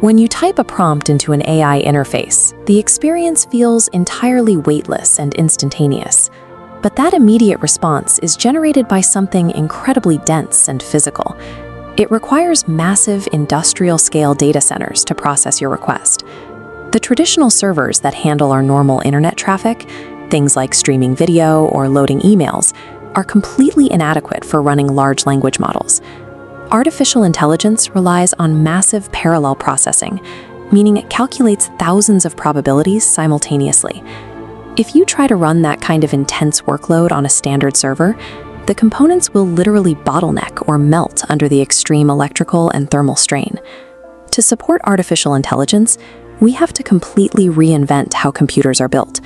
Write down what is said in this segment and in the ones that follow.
When you type a prompt into an AI interface, the experience feels entirely weightless and instantaneous. But that immediate response is generated by something incredibly dense and physical. It requires massive industrial-scale data centers to process your request. The traditional servers that handle our normal internet traffic, things like streaming video or loading emails, are completely inadequate for running large language models. Artificial intelligence relies on massive parallel processing, meaning it calculates thousands of probabilities simultaneously. If you try to run that kind of intense workload on a standard server, the components will literally bottleneck or melt under the extreme electrical and thermal strain. To support artificial intelligence, we have to completely reinvent how computers are built,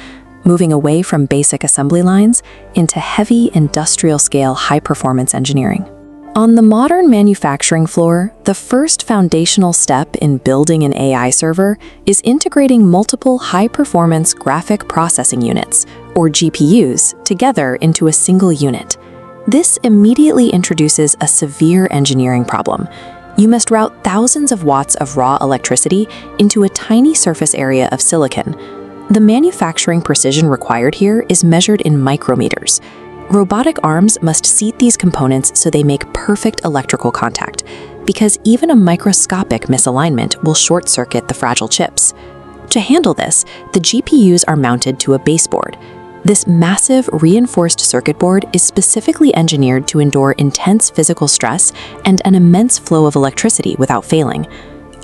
moving away from basic assembly lines into heavy industrial-scale high-performance engineering. On the modern manufacturing floor, the first foundational step in building an AI server is integrating multiple high-performance graphic processing units, or GPUs, together into a single unit. This immediately introduces a severe engineering problem. You must route thousands of watts of raw electricity into a tiny surface area of silicon. The manufacturing precision required here is measured in micrometers. Robotic arms must seat these components so they make perfect electrical contact, because even a microscopic misalignment will short-circuit the fragile chips. To handle this, the GPUs are mounted to a baseboard. This massive reinforced circuit board is specifically engineered to endure intense physical stress and an immense flow of electricity without failing.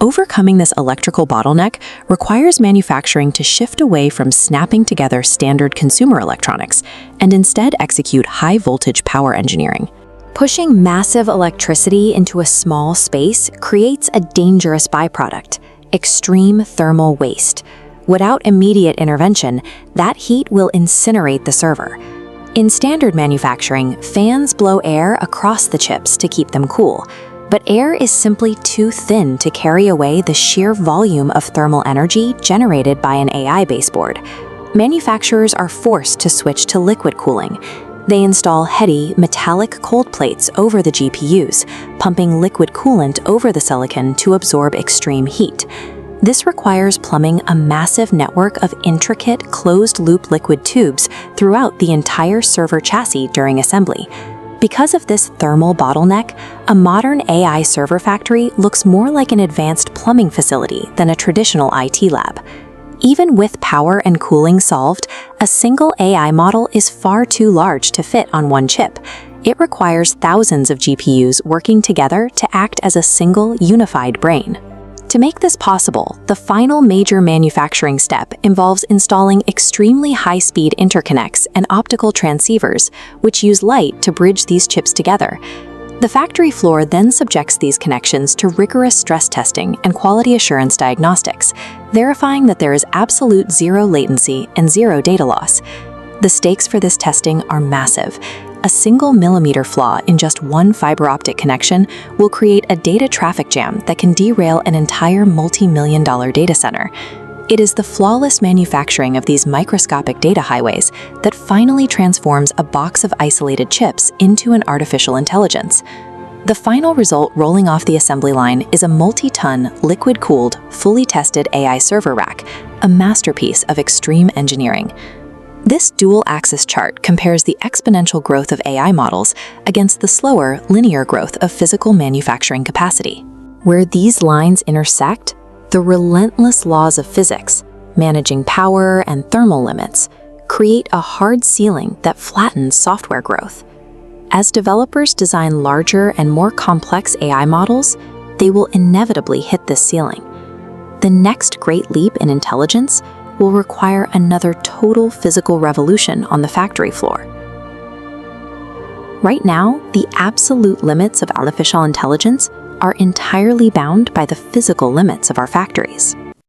Overcoming this electrical bottleneck requires manufacturing to shift away from snapping together standard consumer electronics and instead execute high-voltage power engineering. Pushing massive electricity into a small space creates a dangerous byproduct: extreme thermal waste. Without immediate intervention, that heat will incinerate the server. In standard manufacturing, fans blow air across the chips to keep them cool. But air is simply too thin to carry away the sheer volume of thermal energy generated by an AI baseboard. Manufacturers are forced to switch to liquid cooling. They install heady, metallic cold plates over the GPUs, pumping liquid coolant over the silicon to absorb extreme heat. This requires plumbing a massive network of intricate, closed-loop liquid tubes throughout the entire server chassis during assembly. Because of this thermal bottleneck, a modern AI server factory looks more like an advanced plumbing facility than a traditional IT lab. Even with power and cooling solved, a single AI model is far too large to fit on one chip. It requires thousands of GPUs working together to act as a single, unified brain. To make this possible, the final major manufacturing step involves installing extremely high-speed interconnects and optical transceivers, which use light to bridge these chips together. The factory floor then subjects these connections to rigorous stress testing and quality assurance diagnostics, verifying that there is absolute zero latency and zero data loss. The stakes for this testing are massive. A single millimeter flaw in just one fiber optic connection will create a data traffic jam that can derail an entire multi-million-dollar data center. It is the flawless manufacturing of these microscopic data highways that finally transforms a box of isolated chips into an artificial intelligence. The final result rolling off the assembly line is a multi-ton, liquid-cooled, fully tested AI server rack, a masterpiece of extreme engineering. This dual-axis chart compares the exponential growth of AI models against the slower, linear growth of physical manufacturing capacity. Where these lines intersect, the relentless laws of physics, managing power and thermal limits, create a hard ceiling that flattens software growth. As developers design larger and more complex AI models, they will inevitably hit this ceiling. The next great leap in intelligence will require another total physical revolution on the factory floor. Right now, the absolute limits of artificial intelligence are entirely bound by the physical limits of our factories.